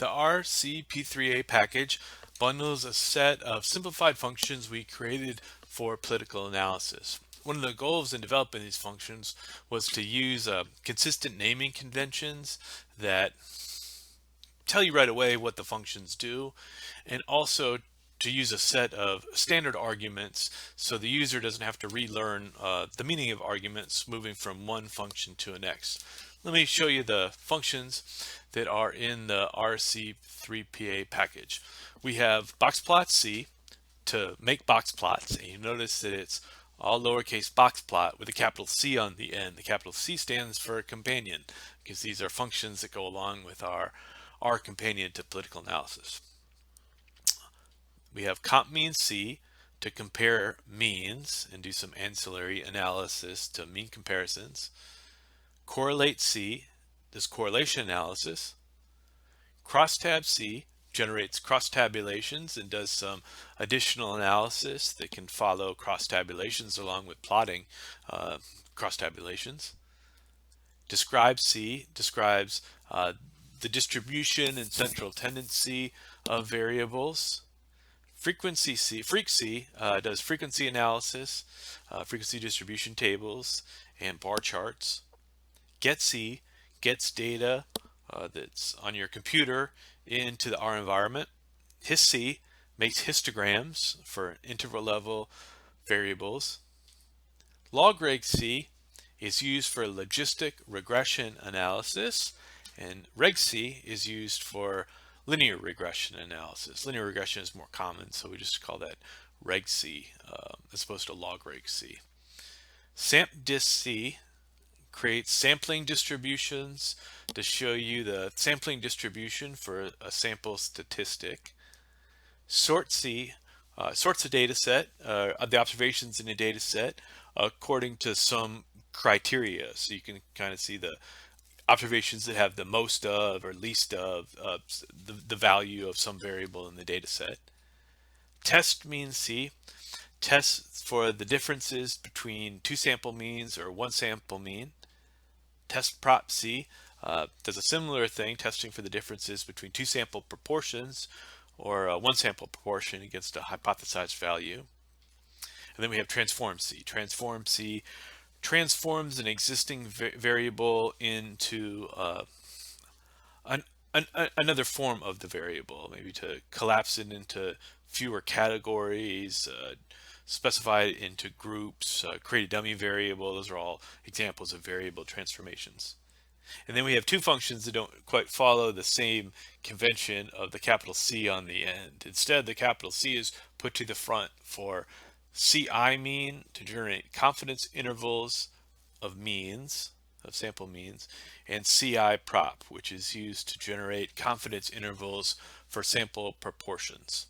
The RCP3A package bundles a set of simplified functions we created for political analysis. One of the goals in developing these functions was to use consistent naming conventions that tell you right away what the functions do, and also to use a set of standard arguments so the user doesn't have to relearn the meaning of arguments moving from one function to the next. Let me show you the functions that are in the RC3PA package. We have boxPlotC to make box plots, and you notice that it's all lowercase boxplot with a capital C on the end. The capital C stands for companion because these are functions that go along with our companion to political analysis. We have compMeanC to compare means and do some ancillary analysis to mean comparisons. CorrelateC does correlation analysis. CrossTabC generates cross tabulations and does some additional analysis that can follow cross tabulations along with plotting cross tabulations. describeC describes the distribution and central tendency of variables. freqC does frequency analysis, frequency distribution tables, and bar charts. getC gets data that's on your computer into the R environment. hisC makes histograms for interval level variables. logRegC is used for logistic regression analysis, and regC is used for linear regression analysis. Linear regression is more common, so we just call that regC as opposed to logRegC. sampdisc creates sampling distributions to show you the sampling distribution for a sample statistic. sortC sorts a data set of the observations in a data set according to some criteria, so you can kind of see the observations that have the most of or least of the value of some variable in the data set. testMeanC tests for the differences between two sample means or one sample mean. testPropC does a similar thing, testing for the differences between two sample proportions or one sample proportion against a hypothesized value. And then we have transformC. transformC transforms an existing variable into another form of the variable, maybe to collapse it into fewer categories, specify it into groups, create a dummy variable. Those are all examples of variable transformations. And then we have two functions that don't quite follow the same convention of the capital C on the end. Instead, the capital C is put to the front for CImean to generate confidence intervals of means, of sample means, and CIprop, which is used to generate confidence intervals for sample proportions.